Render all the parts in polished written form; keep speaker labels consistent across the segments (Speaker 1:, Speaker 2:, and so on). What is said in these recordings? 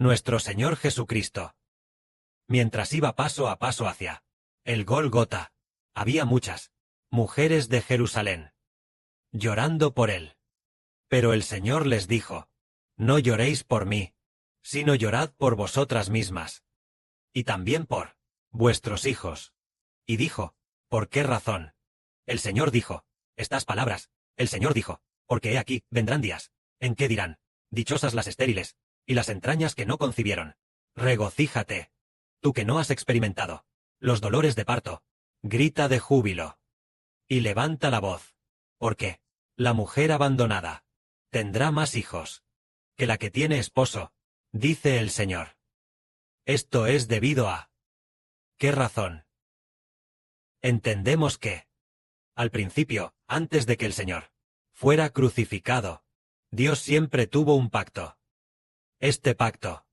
Speaker 1: nuestro Señor Jesucristo. Mientras iba paso a paso hacia el Gólgota, había muchas mujeres de Jerusalén llorando por él. Pero el Señor les dijo: no lloréis por mí, sino llorad por vosotras mismas, y también por vuestros hijos. Y dijo: ¿por qué razón? El Señor dijo estas palabras. El Señor dijo: porque he aquí, vendrán días, en que dirán: dichosas las estériles, y las entrañas que no concibieron. Regocíjate, tú que no has experimentado los dolores de parto, grita de júbilo. Y levanta la voz, porque la mujer abandonada tendrá más hijos que la que tiene esposo, dice el Señor. Esto es debido a... ¿qué razón? Entendemos que, al principio, antes de que el Señor fuera crucificado, Dios siempre tuvo un pacto. Este pacto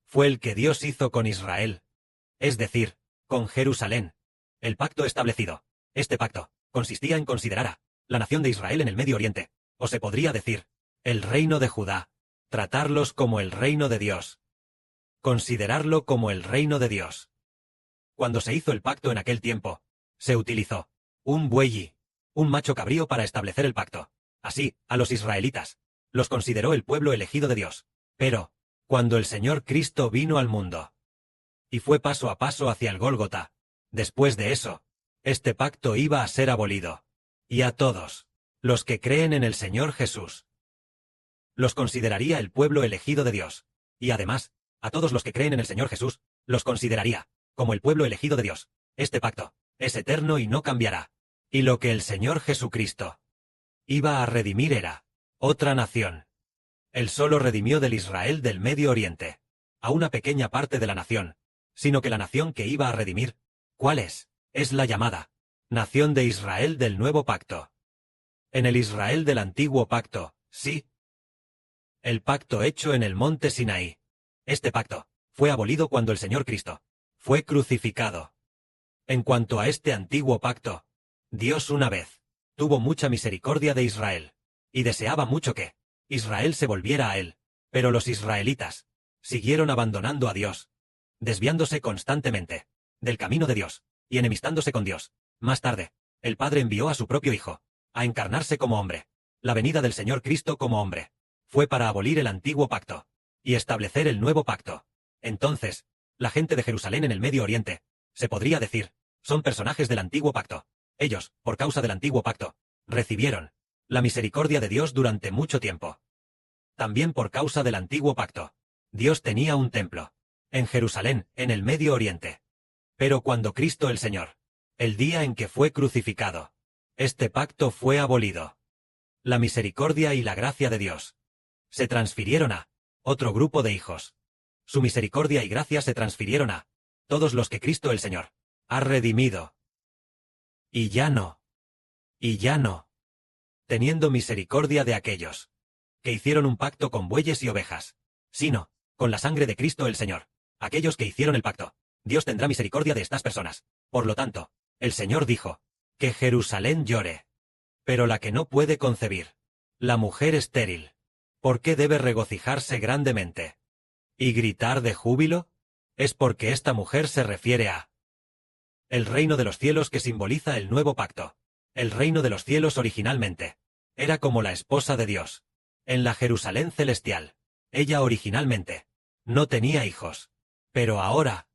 Speaker 1: fue el que Dios hizo con Israel, es decir, con Jerusalén. El pacto establecido. Este pacto consistía en considerar a la nación de Israel en el Medio Oriente, o se podría decir, el reino de Judá, tratarlos como el reino de Dios. Considerarlo como el reino de Dios. Cuando se hizo el pacto en aquel tiempo, se utilizó un buey y un macho cabrío para establecer el pacto. Así, a los israelitas los consideró el pueblo elegido de Dios. Pero, cuando el Señor Cristo vino al mundo y fue paso a paso hacia el Gólgota, después de eso, este pacto iba a ser abolido. Y a todos los que creen en el Señor Jesús los consideraría el pueblo elegido de Dios. Y además, a todos los que creen en el Señor Jesús los consideraría como el pueblo elegido de Dios. Este pacto es eterno y no cambiará. Y lo que el Señor Jesucristo iba a redimir era otra nación. Él solo redimió del Israel del Medio Oriente a una pequeña parte de la nación, sino que la nación que iba a redimir, ¿cuál es? Es la llamada nación de Israel del Nuevo Pacto. En el Israel del Antiguo Pacto, sí. El pacto hecho en el monte Sinaí. Este pacto fue abolido cuando el Señor Cristo fue crucificado. En cuanto a este antiguo pacto, Dios una vez tuvo mucha misericordia de Israel, y deseaba mucho que Israel se volviera a él, pero los israelitas siguieron abandonando a Dios, desviándose constantemente del camino de Dios, y enemistándose con Dios. Más tarde, el Padre envió a su propio Hijo a encarnarse como hombre. La venida del Señor Cristo como hombre fue para abolir el antiguo pacto y establecer el nuevo pacto. Entonces, la gente de Jerusalén en el Medio Oriente, se podría decir, son personajes del antiguo pacto. Ellos, por causa del antiguo pacto, recibieron la misericordia de Dios durante mucho tiempo. También por causa del antiguo pacto, Dios tenía un templo en Jerusalén, en el Medio Oriente. Pero cuando Cristo el Señor, el día en que fue crucificado, este pacto fue abolido. La misericordia y la gracia de Dios se transfirieron a otro grupo de hijos. Su misericordia y gracia se transfirieron a todos los que Cristo el Señor ha redimido. Y ya no, teniendo misericordia de aquellos que hicieron un pacto con bueyes y ovejas, sino con la sangre de Cristo el Señor. Aquellos que hicieron el pacto, Dios tendrá misericordia de estas personas. Por lo tanto, el Señor dijo, que Jerusalén llore. Pero la que no puede concebir, la mujer estéril, ¿por qué debe regocijarse grandemente y gritar de júbilo? Es porque esta mujer se refiere a el reino de los cielos que simboliza el nuevo pacto. El reino de los cielos originalmente era como la esposa de Dios. En la Jerusalén celestial, ella originalmente no tenía hijos. Pero ahora,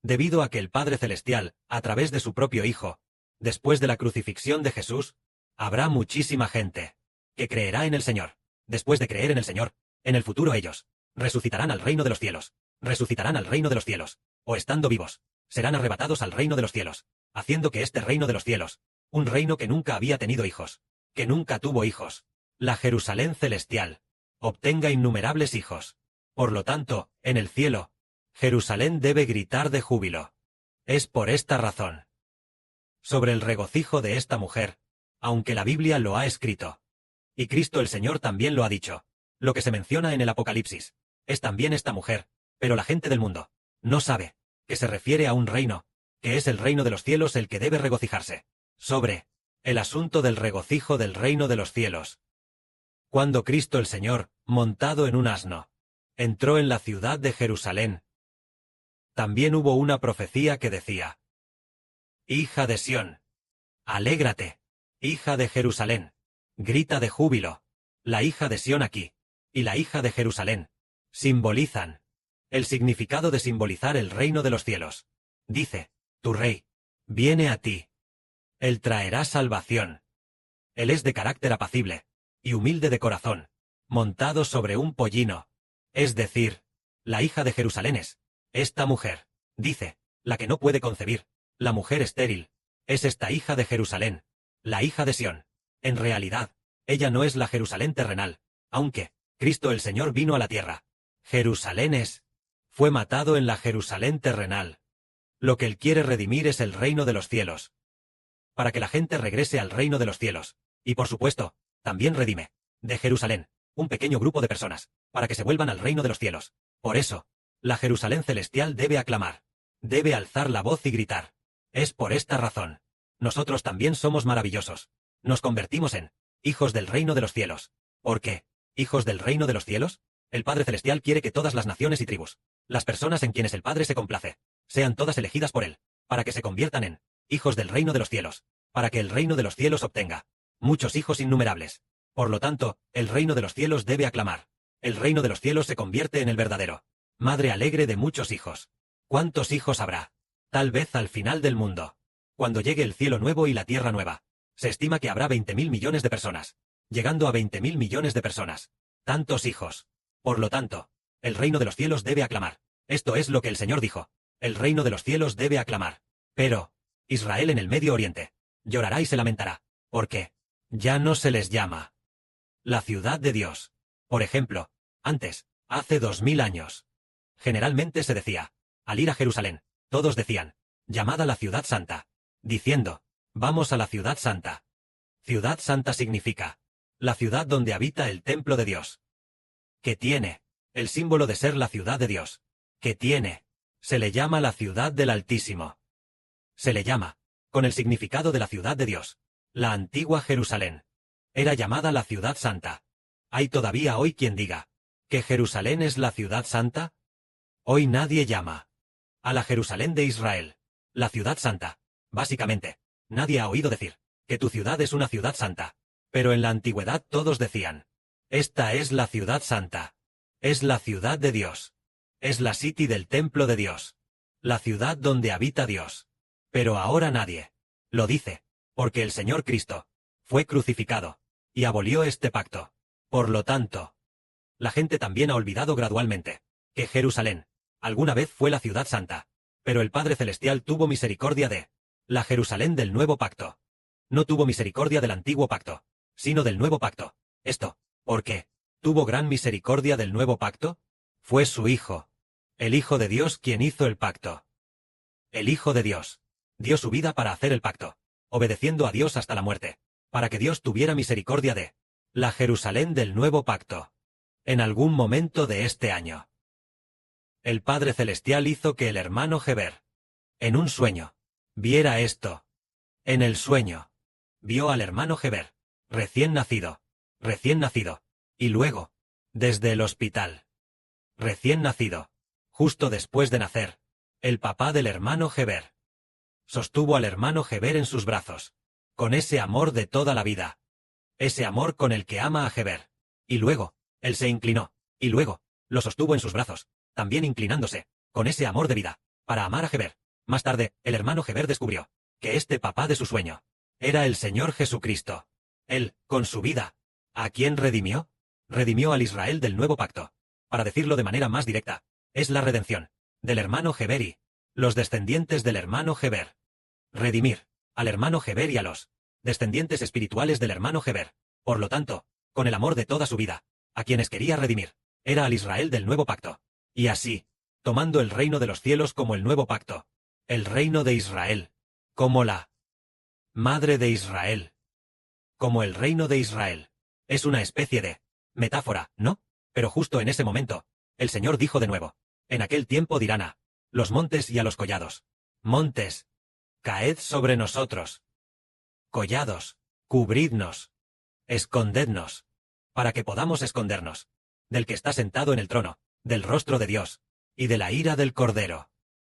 Speaker 1: debido a que el Padre Celestial, a través de su propio Hijo, después de la crucifixión de Jesús, habrá muchísima gente que creerá en el Señor. Después de creer en el Señor, en el futuro ellos resucitarán al reino de los cielos. Resucitarán al reino de los cielos, o estando vivos, serán arrebatados al reino de los cielos, haciendo que este reino de los cielos, un reino que nunca había tenido hijos, que nunca tuvo hijos, la Jerusalén celestial, obtenga innumerables hijos. Por lo tanto, en el cielo, Jerusalén debe gritar de júbilo. Es por esta razón. Sobre el regocijo de esta mujer, aunque la Biblia lo ha escrito, y Cristo el Señor también lo ha dicho, lo que se menciona en el Apocalipsis, es también esta mujer, pero la gente del mundo no sabe que se refiere a un reino, que es el reino de los cielos el que debe regocijarse. Sobre el asunto del regocijo del reino de los cielos. Cuando Cristo el Señor, montado en un asno, entró en la ciudad de Jerusalén. También hubo una profecía que decía: Hija de Sión, alégrate, hija de Jerusalén, grita de júbilo. La hija de Sión aquí, y la hija de Jerusalén, simbolizan el significado de simbolizar el reino de los cielos. Dice: tu rey viene a ti. Él traerá salvación. Él es de carácter apacible y humilde de corazón, montado sobre un pollino. Es decir, la hija de Jerusalén es esta mujer, dice, la que no puede concebir, la mujer estéril, es esta hija de Jerusalén, la hija de Sión. En realidad, ella no es la Jerusalén terrenal, aunque Cristo el Señor vino a la tierra. Jerusalén fue matado en la Jerusalén terrenal. Lo que Él quiere redimir es el reino de los cielos, para que la gente regrese al reino de los cielos. Y por supuesto, también redime, de Jerusalén, un pequeño grupo de personas, para que se vuelvan al reino de los cielos. Por eso, la Jerusalén celestial debe aclamar, debe alzar la voz y gritar. Es por esta razón. Nosotros también somos maravillosos. Nos convertimos en hijos del reino de los cielos. ¿Por qué? ¿Hijos del reino de los cielos? El Padre Celestial quiere que todas las naciones y tribus, las personas en quienes el Padre se complace, sean todas elegidas por Él, para que se conviertan en hijos del reino de los cielos, para que el reino de los cielos obtenga muchos hijos innumerables. Por lo tanto, el reino de los cielos debe aclamar. El reino de los cielos se convierte en el verdadero madre alegre de muchos hijos. ¿Cuántos hijos habrá? Tal vez al final del mundo, cuando llegue el cielo nuevo y la tierra nueva. Se estima que habrá 20.000 millones de personas, llegando a 20.000 millones de personas. Tantos hijos. Por lo tanto, el reino de los cielos debe aclamar. Esto es lo que el Señor dijo. El reino de los cielos debe aclamar. Pero Israel en el Medio Oriente llorará y se lamentará. ¿Por qué? Ya no se les llama la ciudad de Dios. Por ejemplo, antes, hace 2000 años, generalmente se decía, al ir a Jerusalén, todos decían, llamada la ciudad santa, diciendo, vamos a la ciudad santa. Ciudad santa significa la ciudad donde habita el templo de Dios, que tiene el símbolo de ser la ciudad de Dios, que tiene, se le llama la ciudad del Altísimo. Se le llama, con el significado de la ciudad de Dios, la antigua Jerusalén. Era llamada la ciudad santa. ¿Hay todavía hoy quien diga que Jerusalén es la ciudad santa? Hoy nadie llama a la Jerusalén de Israel la ciudad santa. Básicamente, nadie ha oído decir que tu ciudad es una ciudad santa. Pero en la antigüedad todos decían, esta es la ciudad santa. Es la ciudad de Dios. Es la city del templo de Dios. La ciudad donde habita Dios. Pero ahora nadie lo dice, porque el Señor Cristo fue crucificado y abolió este pacto. Por lo tanto, la gente también ha olvidado gradualmente que Jerusalén alguna vez fue la ciudad santa, pero el Padre Celestial tuvo misericordia de la Jerusalén del nuevo pacto. No tuvo misericordia del antiguo pacto, sino del nuevo pacto. Esto, ¿por qué? ¿Tuvo gran misericordia del nuevo pacto? Fue su Hijo, el Hijo de Dios quien hizo el pacto. El Hijo de Dios dio su vida para hacer el pacto, obedeciendo a Dios hasta la muerte, para que Dios tuviera misericordia de la Jerusalén del nuevo pacto. En algún momento de este año, el Padre Celestial hizo que el hermano Heber, en un sueño, viera esto. En el sueño, vio al hermano Heber, recién nacido, y luego, desde el hospital, recién nacido, justo después de nacer, el papá del hermano Heber sostuvo al hermano Heber en sus brazos, con ese amor de toda la vida, ese amor con el que ama a Heber, y luego, él se inclinó, y luego, lo sostuvo en sus brazos, también inclinándose, con ese amor de vida, para amar a Heber. Más tarde, el hermano Heber descubrió que este papá de su sueño era el Señor Jesucristo. Él, con su vida, ¿a quién redimió? Redimió al Israel del nuevo pacto. Para decirlo de manera más directa, es la redención del hermano Heber y los descendientes del hermano Heber. Redimir al hermano Heber y a los descendientes espirituales del hermano Heber. Por lo tanto, con el amor de toda su vida, a quienes quería redimir, era al Israel del nuevo pacto. Y así, tomando el reino de los cielos como el nuevo pacto, el reino de Israel, como la madre de Israel, como el reino de Israel, es una especie de metáfora, ¿no? Pero justo en ese momento, el Señor dijo de nuevo, en aquel tiempo dirán a los montes y a los collados, montes, caed sobre nosotros, collados, cubridnos, escondednos, para que podamos escondernos del que está sentado en el trono del rostro de Dios, y de la ira del Cordero.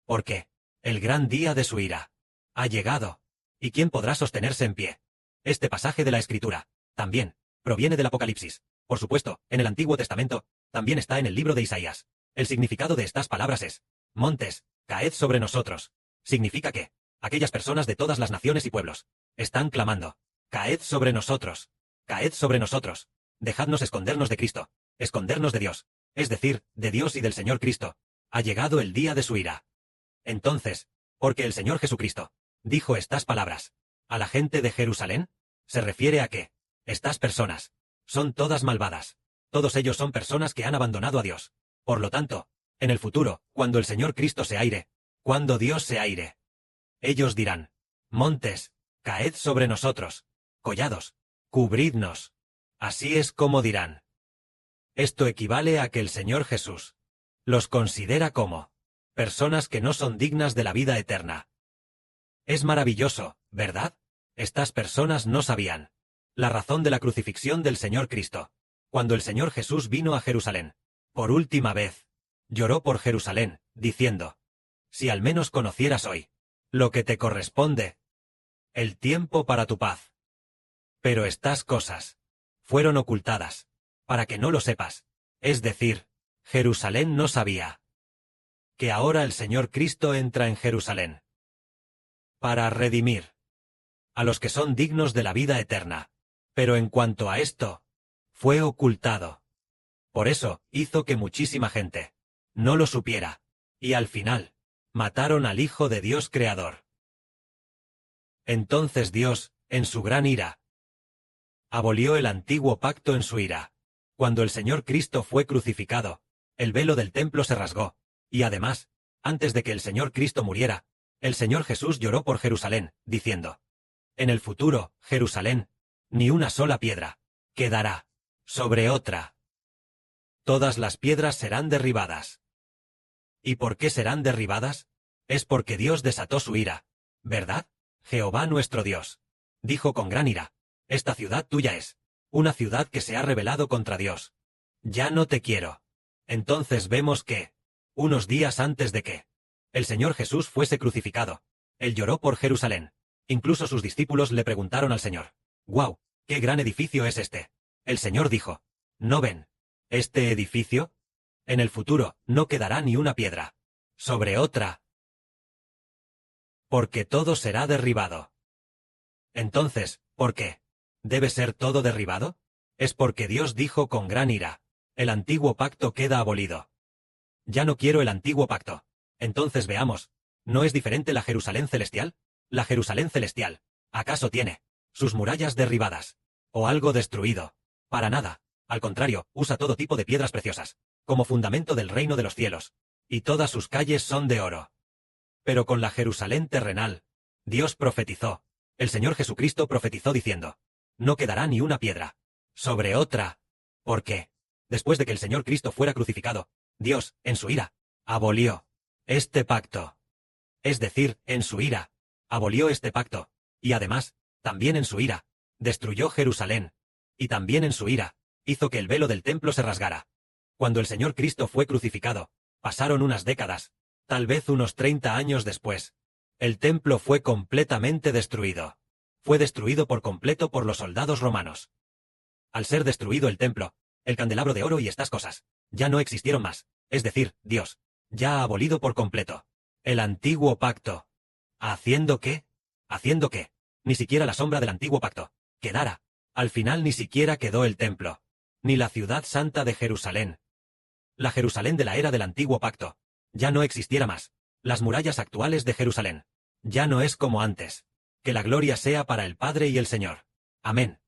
Speaker 1: Porque el gran día de su ira ha llegado, ¿y quién podrá sostenerse en pie? Este pasaje de la Escritura, también, proviene del Apocalipsis. Por supuesto, en el Antiguo Testamento, también está en el libro de Isaías. El significado de estas palabras es: montes, caed sobre nosotros. Significa que aquellas personas de todas las naciones y pueblos están clamando: caed sobre nosotros, caed sobre nosotros. Dejadnos escondernos de Cristo, escondernos de Dios, es decir, de Dios y del Señor Cristo. Ha llegado el día de su ira. Entonces, porque el Señor Jesucristo dijo estas palabras a la gente de Jerusalén, se refiere a que estas personas son todas malvadas. Todos ellos son personas que han abandonado a Dios. Por lo tanto, en el futuro, cuando el Señor Cristo se aire, cuando Dios se aire, ellos dirán: montes, caed sobre nosotros, collados, cubridnos. Así es como dirán. Esto equivale a que el Señor Jesús los considera como personas que no son dignas de la vida eterna. Es maravilloso, ¿verdad? Estas personas no sabían la razón de la crucifixión del Señor Cristo. Cuando el Señor Jesús vino a Jerusalén, por última vez, lloró por Jerusalén, diciendo: si al menos conocieras hoy lo que te corresponde, el tiempo para tu paz. Pero estas cosas fueron ocultadas, para que no lo sepas. Es decir, Jerusalén no sabía que ahora el Señor Cristo entra en Jerusalén para redimir a los que son dignos de la vida eterna. Pero en cuanto a esto, fue ocultado. Por eso hizo que muchísima gente no lo supiera, y al final mataron al Hijo de Dios Creador. Entonces Dios, en su gran ira, abolió el antiguo pacto en su ira. Cuando el Señor Cristo fue crucificado, el velo del templo se rasgó, y además, antes de que el Señor Cristo muriera, el Señor Jesús lloró por Jerusalén, diciendo: en el futuro, Jerusalén, ni una sola piedra quedará sobre otra. Todas las piedras serán derribadas. ¿Y por qué serán derribadas? Es porque Dios desató su ira, ¿verdad? Jehová nuestro Dios dijo con gran ira: esta ciudad tuya es una ciudad que se ha rebelado contra Dios. Ya no te quiero. Entonces vemos que, unos días antes de que el Señor Jesús fuese crucificado, Él lloró por Jerusalén. Incluso sus discípulos le preguntaron al Señor: «¡Guau! ¡Qué gran edificio es este!». El Señor dijo: «¿No ven este edificio? En el futuro no quedará ni una piedra sobre otra, porque todo será derribado». Entonces, ¿por qué debe ser todo derribado? Es porque Dios dijo con gran ira: el antiguo pacto queda abolido. Ya no quiero el antiguo pacto. Entonces veamos, ¿no es diferente la Jerusalén celestial? La Jerusalén celestial, ¿acaso tiene sus murallas derribadas o algo destruido? Para nada. Al contrario, usa todo tipo de piedras preciosas como fundamento del reino de los cielos, y todas sus calles son de oro. Pero con la Jerusalén terrenal, Dios profetizó, el Señor Jesucristo profetizó diciendo: no quedará ni una piedra sobre otra. ¿Por qué? Después de que el Señor Cristo fuera crucificado, Dios, en su ira, abolió este pacto. Es decir, en su ira, abolió este pacto, y además, también en su ira, destruyó Jerusalén, y también en su ira, hizo que el velo del templo se rasgara. Cuando el Señor Cristo fue crucificado, pasaron unas décadas, tal vez unos 30 años después. El templo fue completamente destruido. Fue destruido por completo por los soldados romanos. Al ser destruido el templo, el candelabro de oro y estas cosas ya no existieron más, es decir, Dios ya ha abolido por completo el antiguo pacto. ¿Haciendo qué? Haciendo que ni siquiera la sombra del antiguo pacto quedara. Al final ni siquiera quedó el templo, ni la ciudad santa de Jerusalén. La Jerusalén de la era del antiguo pacto ya no existiera más. Las murallas actuales de Jerusalén ya no es como antes. Que la gloria sea para el Padre y el Señor. Amén.